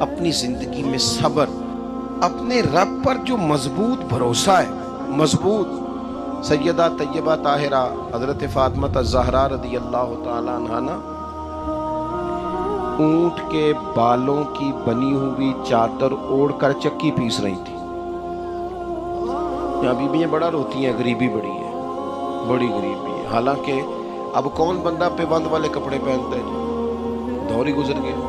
اپنی زندگی میں صبر، اپنے رب پر جو مضبوط بھروسہ ہے، مضبوط. سیدہ طیبہ طاہرہ حضرت فاطمہ الزہرا رضی اللہ تعالی عنہا نا اونٹ کے بالوں کی بنی ہوئی چادر اوڑھ کر چکی پیس رہی تھی. یہاں بیویاں بڑا روتی ہیں، غریبی بڑی ہے، بڑی غریبی ہے. حالانکہ اب کون بندہ پیبند والے کپڑے پہنتا ہے جی، دور ہی گزر گیا.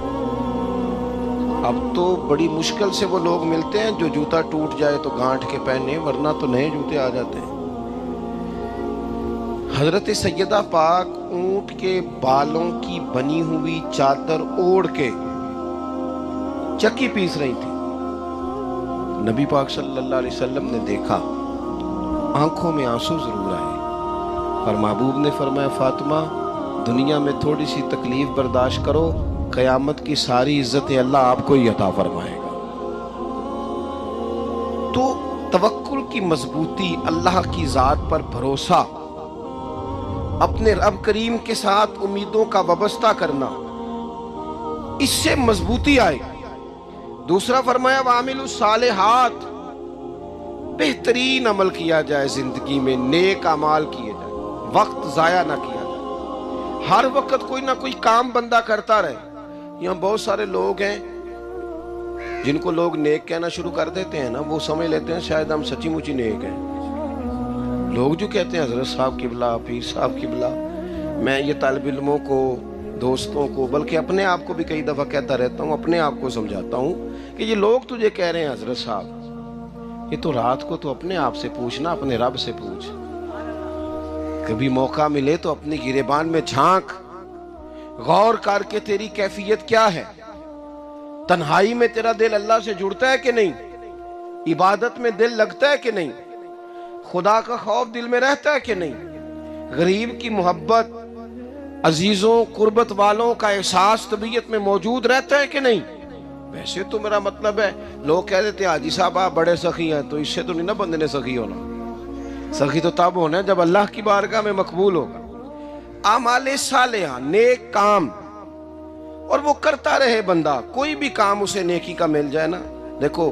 اب تو بڑی مشکل سے وہ لوگ ملتے ہیں جو جوتا ٹوٹ جائے تو گانٹھ کے پہنے، ورنہ تو نئے جوتے آ جاتے ہیں. حضرت سیدہ پاک اونٹ کے بالوں کی بنی ہوئی چادر اوڑھ کے چکی پیس رہی تھی. نبی پاک صلی اللہ علیہ وسلم نے دیکھا، آنکھوں میں آنسو ضرور آئے، اور محبوب نے فرمایا فاطمہ دنیا میں تھوڑی سی تکلیف برداشت کرو، قیامت کی ساری عزت اللہ آپ کو ہی عطا فرمائے گا. تو توکل کی مضبوطی، اللہ کی ذات پر بھروسہ، اپنے رب کریم کے ساتھ امیدوں کا وابستہ کرنا، اس سے مضبوطی آئے. دوسرا فرمایا وَعَمِلُوا الصَّالِحَاتِ، بہترین عمل کیا جائے زندگی میں، نیک اعمال کیے جائے، وقت ضائع نہ کیا جائے، ہر وقت کوئی نہ کوئی کام بندہ کرتا رہے. یہاں بہت سارے لوگ ہیں جن کو لوگ نیک کہنا شروع کر دیتے ہیں نا، وہ سمجھ لیتے ہیں شاید ہم سچی مچی نیک ہیں. لوگ جو کہتے ہیں حضرت صاحب قبلہ، پیر صاحب قبلہ، میں یہ طالب علموں کو، دوستوں کو، بلکہ اپنے آپ کو بھی کئی دفعہ کہتا رہتا ہوں، اپنے آپ کو سمجھاتا ہوں کہ یہ لوگ تجھے کہہ رہے ہیں حضرت صاحب، یہ تو رات کو تو اپنے آپ سے پوچھنا، اپنے رب سے پوچھ. کبھی موقع ملے تو اپنی گریبان میں جھانک، غور کر کے تیری کیفیت کیا ہے. تنہائی میں تیرا دل اللہ سے جڑتا ہے کہ نہیں؟ عبادت میں دل لگتا ہے کہ نہیں؟ خدا کا خوف دل میں رہتا ہے کہ نہیں؟ غریب کی محبت، عزیزوں قربت والوں کا احساس طبیعت میں موجود رہتا ہے کہ نہیں؟ ویسے تو میرا مطلب ہے، لوگ کہہ دیتے ہیں حاجی صاحب آپ بڑے سخی ہیں، تو اس سے تو نہیں نا بندے نے سخی ہونا. سخی تو تب ہونا ہے جب اللہ کی بارگاہ میں مقبول ہوگا. اعمال صالحہ، نیک کام، اور وہ کرتا رہے بندہ، کوئی بھی کام اسے نیکی کا مل جائے نا. دیکھو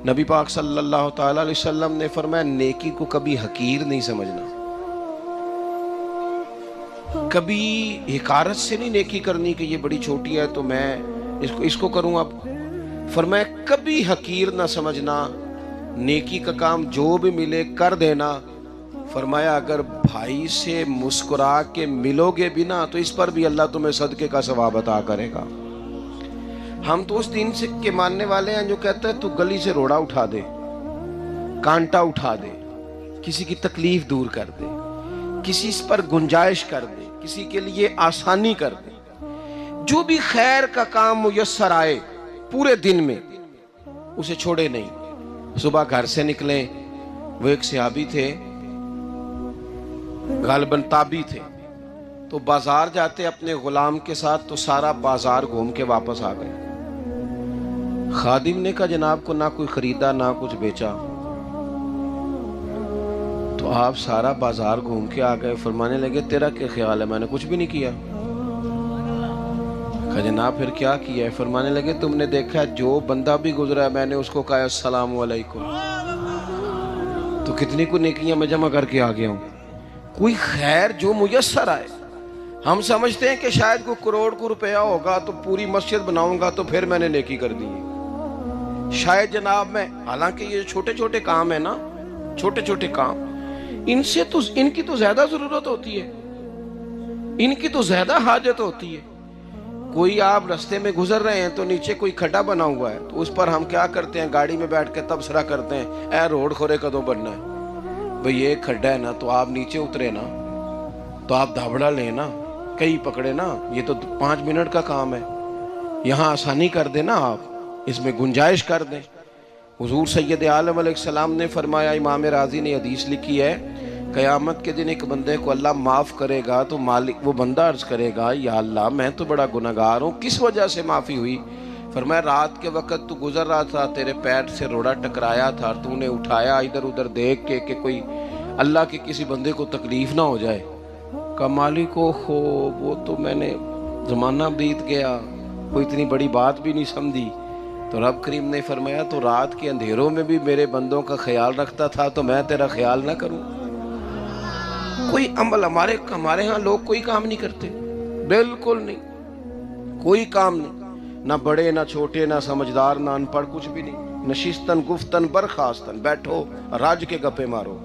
نبی پاک صلی اللہ تعالی علیہ وسلم نے فرمایا نیکی کو کبھی حقیر نہیں سمجھنا، کبھی حقارت سے نہیں نیکی کرنی کہ یہ بڑی چھوٹی ہے تو میں اس کو کروں. اب فرمایا کبھی حقیر نہ سمجھنا، نیکی کا کام جو بھی ملے کر دینا. فرمایا اگر بھائی سے مسکرا کے ملو گے بھی نا تو اس پر بھی اللہ تمہیں صدقے کا ثواب عطا کرے گا. ہم تو اس دین سے کے ماننے والے ہیں جو کہتا ہے تو گلی سے روڑا اٹھا دے، کانٹا اٹھا دے، کسی کی تکلیف دور کر دے، کسی اس پر گنجائش کر دے، کسی کے لیے آسانی کر دے. جو بھی خیر کا کام میسر آئے پورے دن میں اسے چھوڑے نہیں. صبح گھر سے نکلیں، وہ ایک صحابی تھے، غالباً تابعی تھے، تو بازار جاتے اپنے غلام کے ساتھ تو سارا بازار گھوم کے واپس آ گئے. خادم نے کہا جناب کو نہ کوئی خریدا نہ کچھ بیچا. تو آپ سارا بازار گھوم کے آ گئے. فرمانے لگے تیرا کیا خیال ہے؟ میں نے کچھ بھی نہیں کیا. کہا جناب پھر کیا کیا ہے؟ فرمانے لگے تم نے دیکھا جو بندہ بھی گزرا ہے میں نے اس کو کہا السلام علیکم، تو کتنی کو نیکیاں میں جمع کر کے آ گیا ہوں. کوئی خیر جو میسر آئے. ہم سمجھتے ہیں کہ شاید کوئی کروڑ کو روپیہ ہوگا تو پوری مسجد بناؤں گا تو پھر میں نے نیکی کر دی. شاید جناب میں، حالانکہ یہ چھوٹے چھوٹے کام ہیں نا، چھوٹے چھوٹے کام، ان کی تو زیادہ ضرورت ہوتی ہے، ان کی تو زیادہ حاجت ہوتی ہے. کوئی آپ رستے میں گزر رہے ہیں تو نیچے کوئی کھڈا بنا ہوا ہے تو اس پر ہم کیا کرتے ہیں؟ گاڑی میں بیٹھ کے تبصرہ کرتے ہیں اے روڈ کھورے کدوں بننا ہے. بھئی یہ کھڈا ہے نا تو آپ نیچے اترے نا تو آپ دھابڑا لیں نا، کئی پکڑے نا، یہ تو 5 منٹ کا کام ہے، یہاں آسانی کر دیں نا، آپ اس میں گنجائش کر دیں. حضور سید عالم علیہ السلام نے فرمایا، امام راضی نے حدیث لکھی ہے، قیامت کے دن ایک بندے کو اللہ معاف کرے گا تو مالک وہ بندہ عرض کرے گا یا اللہ میں تو بڑا گناہگار ہوں، کس وجہ سے معافی ہوئی؟ فرمایا رات کے وقت تو گزر رہا تھا، تیرے پیر سے روڑا ٹکرایا تھا، تو نے اٹھایا ادھر ادھر دیکھ کے کہ کوئی اللہ کے کسی بندے کو تکلیف نہ ہو جائے. کہا مالک ہو وہ تو میں نے زمانہ بیت گیا، کوئی اتنی بڑی بات بھی نہیں سمجھی. تو رب کریم نے فرمایا تو رات کے اندھیروں میں بھی میرے بندوں کا خیال رکھتا تھا تو میں تیرا خیال نہ کروں؟ کوئی عمل ہمارے ہاں لوگ کوئی کام نہیں کرتے، بالکل نہیں، کوئی کام نہیں، نہ بڑے نہ چھوٹے نہ سمجھدار نہ ان پڑھ، کچھ بھی نہیں، نشستن گفتن برخاستن، بیٹھو راج کے گپے مارو،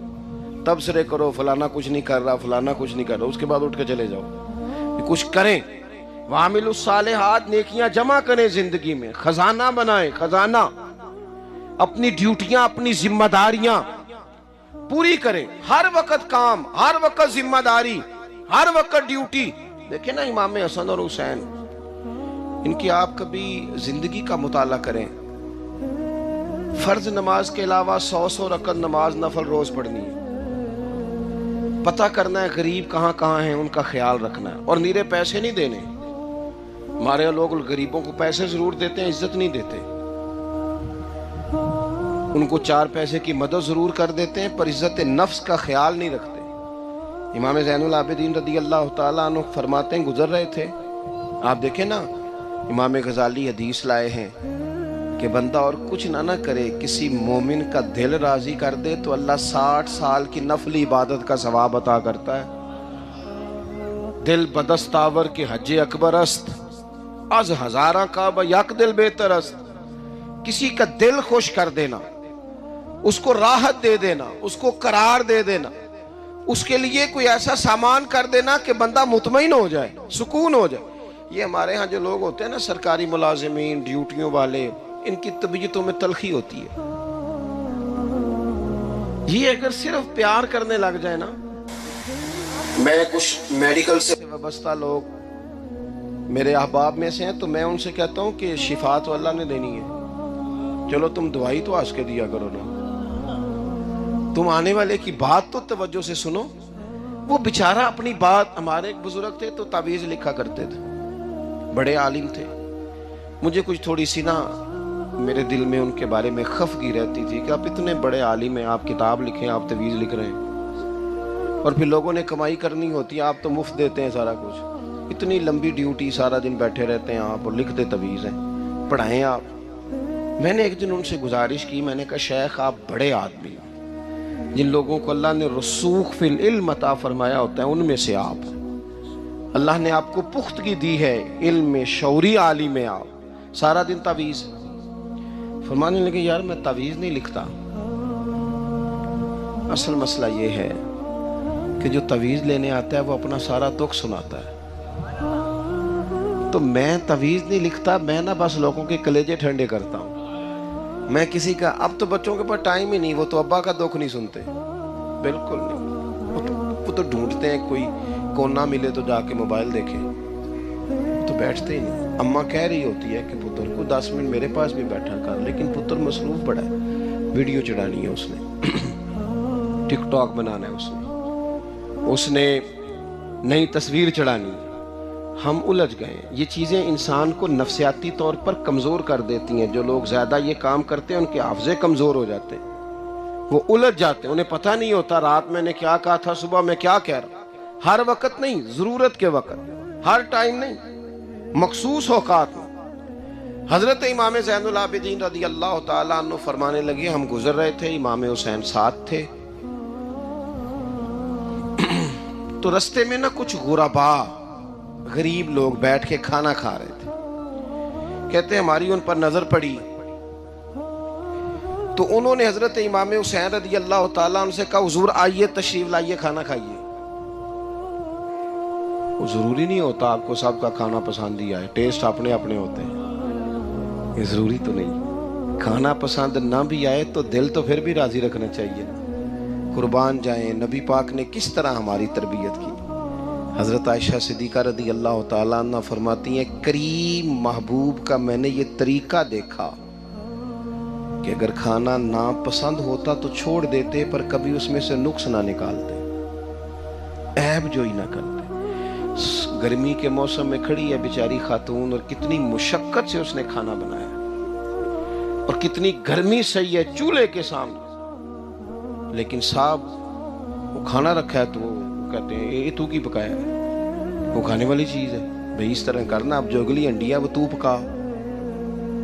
تبصرے کرو فلانا کچھ نہیں کر رہا، فلانا کچھ نہیں کر رہا، اس کے بعد اٹھ کے چلے جاؤ، کچھ کریں۔ وَعَمِلُوا الصَّالِحَاتِ، نیکیاں جمع کریں زندگی میں، خزانہ بنائیں، خزانہ، اپنی ڈیوٹیاں اپنی ذمہ داریاں پوری کریں، ہر وقت کام، ہر وقت ذمہ داری، ہر وقت ڈیوٹی۔ دیکھیں نا امام حسن اور حسین، ان کی آپ کبھی زندگی کا مطالعہ کریں، فرض نماز کے علاوہ 100 رکعت نماز نفل روز پڑھنی ہے، پتہ کرنا ہے غریب کہاں کہاں ہیں، ان کا خیال رکھنا ہے، اور نیرے پیسے نہیں دینے۔ ہمارے لوگ غریبوں کو پیسے ضرور دیتے ہیں، عزت نہیں دیتے، ان کو 4 پیسے کی مدد ضرور کر دیتے ہیں پر عزت نفس کا خیال نہیں رکھتے۔ امام زین العابدین رضی اللہ تعالیٰ عنہ فرماتے ہیں، گزر رہے تھے، آپ دیکھیں نا، امام غزالی حدیث لائے ہیں کہ بندہ اور کچھ نہ کرے، کسی مومن کا دل راضی کر دے تو اللہ 60 سال کی نفلی عبادت کا ثواب عطا کرتا ہے۔ دل بدستاور کے حج اکبر است، از ہزاراں کعبہ یک دل بہتر است۔ کسی کا دل خوش کر دینا، اس کو راحت دے دینا، اس کو قرار دے دینا، اس کے لیے کوئی ایسا سامان کر دینا کہ بندہ مطمئن ہو جائے، سکون ہو جائے۔ یہ ہمارے ہاں جو لوگ ہوتے ہیں نا، سرکاری ملازمین، ڈیوٹیوں والے، ان کی طبیعتوں میں تلخی ہوتی ہے۔ یہ اگر صرف پیار کرنے لگ جائے نا، میں کچھ میڈیکل سے وابستہ لوگ میرے احباب میں سے ہیں تو میں ان سے کہتا ہوں کہ شفا تو اللہ نے دینی ہے، چلو تم دوائی تو آج کے دیا کرو نا، تم آنے والے کی بات تو توجہ سے سنو۔ وہ بیچارہ اپنی بات، ہمارے ایک بزرگ تھے تو تعویذ لکھا کرتے تھے، بڑے عالم تھے، مجھے کچھ تھوڑی سی نا میرے دل میں ان کے بارے میں خفگی رہتی تھی کہ آپ اتنے بڑے عالم ہیں، آپ کتاب لکھیں، آپ تعویذ لکھ رہے ہیں، اور پھر لوگوں نے کمائی کرنی ہوتی ہے، آپ تو مفت دیتے ہیں سارا کچھ، اتنی لمبی ڈیوٹی، سارا دن بیٹھے رہتے ہیں آپ اور لکھتے تعویذ ہیں، پڑھائیں آپ۔ میں نے ایک دن ان سے گزارش کی، میں نے کہا شیخ آپ بڑے آدمی ہیں، جن لوگوں کو اللہ نے رسوخ فی العلم عطا فرمایا ہوتا ہے ان میں سے آپ، اللہ نے آپ کو پختگی دی ہے علم میں، شعوری عالم میں، آپ سارا دن تعویذ۔ فرمانے لگے یار میں تعویذ نہیں لکھتا، اصل مسئلہ یہ ہے کہ جو تعویذ لینے آتا ہے وہ اپنا سارا دکھ سناتا ہے، تو میں تعویذ نہیں لکھتا، میں نا بس لوگوں کے کلیجے ٹھنڈے کرتا ہوں۔ میں کسی کا، اب تو بچوں کے پاس ٹائم ہی نہیں، وہ تو ابا کا دکھ نہیں سنتے، بالکل نہیں، وہ تو ڈھونڈتے ہیں کوئی کونا ملے تو جا کے موبائل دیکھیں، تو بیٹھتے ہی نہیں۔ اماں کہہ رہی ہوتی ہے کہ پتر کو 10 منٹ میرے پاس بھی بیٹھا کر، لیکن پتر مصروف بڑا ہے، ویڈیو چڑھانی ہے اس نے، ٹک ٹاک بنانا ہے اس نے نئی تصویر چڑھانی ہے۔ ہم الجھ گئے ہیں، یہ چیزیں انسان کو نفسیاتی طور پر کمزور کر دیتی ہیں۔ جو لوگ زیادہ یہ کام کرتے ہیں ان کے حافظے کمزور ہو جاتے ہیں، وہ الجھ جاتے ہیں، انہیں پتہ نہیں ہوتا رات میں نے کیا کہا تھا، صبح میں کیا کہہ رہا۔ ہر وقت نہیں، ضرورت کے وقت، ہر ٹائم نہیں، مخصوص اوقات میں۔ حضرت امام زین العابدین رضی اللہ تعالیٰ عنہ فرمانے لگے، ہم گزر رہے تھے، امام حسین ساتھ تھے، تو رستے میں نا کچھ غربا، غریب لوگ بیٹھ کے کھانا کھا رہے تھے، کہتے ہیں ہماری ان پر نظر پڑی تو انہوں نے حضرت امام حسین رضی اللہ تعالیٰ عنہ سے کہا حضور آئیے، تشریف لائیے، کھانا کھائیے۔ وہ ضروری نہیں ہوتا آپ کو سب کا کھانا پسند ہی آئے، ٹیسٹ اپنے اپنے ہوتے ہیں، یہ ضروری تو نہیں۔ کھانا پسند نہ بھی آئے تو دل تو پھر بھی راضی رکھنا چاہیے۔ قربان جائیں، نبی پاک نے کس طرح ہماری تربیت کی۔ حضرت عائشہ صدیقہ رضی اللہ تعالیٰ عنہ فرماتی ہیں، کریم محبوب کا میں نے یہ طریقہ دیکھا کہ اگر کھانا ناپسند ہوتا تو چھوڑ دیتے، پر کبھی اس میں سے نقص نہ نکالتے، عیب جوئی نہ کرتے۔ گرمی کے موسم میں کھڑی ہے بیچاری خاتون، اور کتنی مشقت سے اس نے کھانا بنایا، اور کتنی گرمی صحیح ہے چولہے کے سامنے، لیکن صاحب وہ کھانا رکھا ہے تو وہ کہتے ہیں یہ تو کی پکایا ہے، وہ کھانے والی چیز ہے بھئی، اس طرح کرنا، اب جو اگلی انڈی ہے وہ تو پکا۔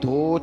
2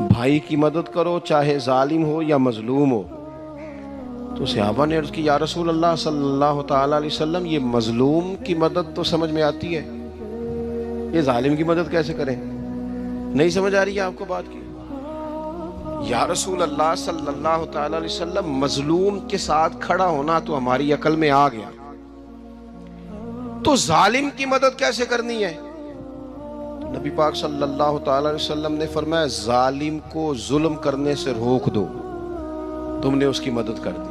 بھائی کی مدد کرو چاہے ظالم ہو یا مظلوم ہو. تو صحابہ نے عرض کی یا رسول اللہ صلی اللہ تعالی علیہ وسلم یہ مظلوم کی مدد تو سمجھ میں آتی ہے, یہ ظالم کی مدد کیسے کریں؟ نہیں سمجھ آ رہی ہے آپ کو بات کی؟ یا رسول اللہ صلی اللہ تعالی علیہ وسلم مظلوم کے ساتھ کھڑا ہونا تو ہماری عقل میں آ گیا, تو ظالم کی مدد کیسے کرنی ہے؟ نبی پاک صلی اللہ تعالی علیہ وسلم نے فرمایا ظالم کو ظلم کرنے سے روک دو, تم نے اس کی مدد کر دی,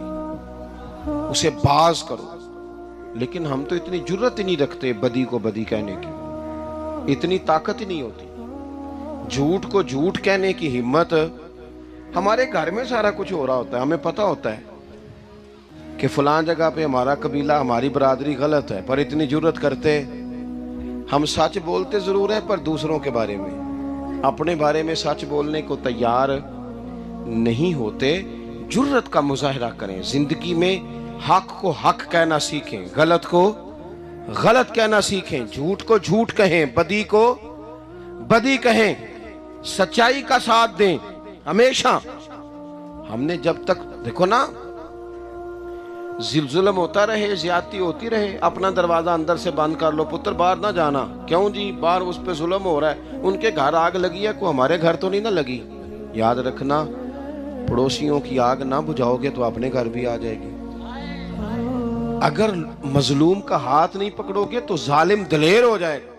اسے باز کرو. لیکن ہم تو اتنی جرت ہی نہیں رکھتے بدی کو بدی کہنے کی, اتنی طاقت ہی نہیں ہوتی. جھوٹ کو جھوٹ کہنے کی ہمت, ہمارے گھر میں سارا کچھ ہو رہا ہوتا ہے, ہمیں پتہ ہوتا ہے کہ فلان جگہ پہ ہمارا قبیلہ ہماری برادری غلط ہے, پر اتنی جرت کرتے ہم سچ بولتے ضرور ہیں پر دوسروں کے بارے میں, اپنے بارے میں سچ بولنے کو تیار نہیں ہوتے. جرت کا مظاہرہ کریں, زندگی میں حق کو حق کہنا سیکھیں, غلط کو غلط کہنا سیکھیں, جھوٹ کو جھوٹ کہیں, بدی کو بدی کہیں, سچائی کا ساتھ دیں ہمیشہ. ہم نے جب تک دیکھو نا ظلم ہوتا رہے, زیادتی ہوتی رہے, اپنا دروازہ اندر سے بند کر لو, پتر باہر نہ جانا. کیوں جی؟ باہر اس پہ ظلم ہو رہا ہے, ان کے گھر آگ لگی ہے, کوئی ہمارے گھر تو نہیں نہ لگی. یاد رکھنا پڑوسیوں کی آگ نہ بجھاؤ گے تو اپنے گھر بھی آ جائے گی. اگر مظلوم کا ہاتھ نہیں پکڑو گے تو ظالم دلیر ہو جائے گا.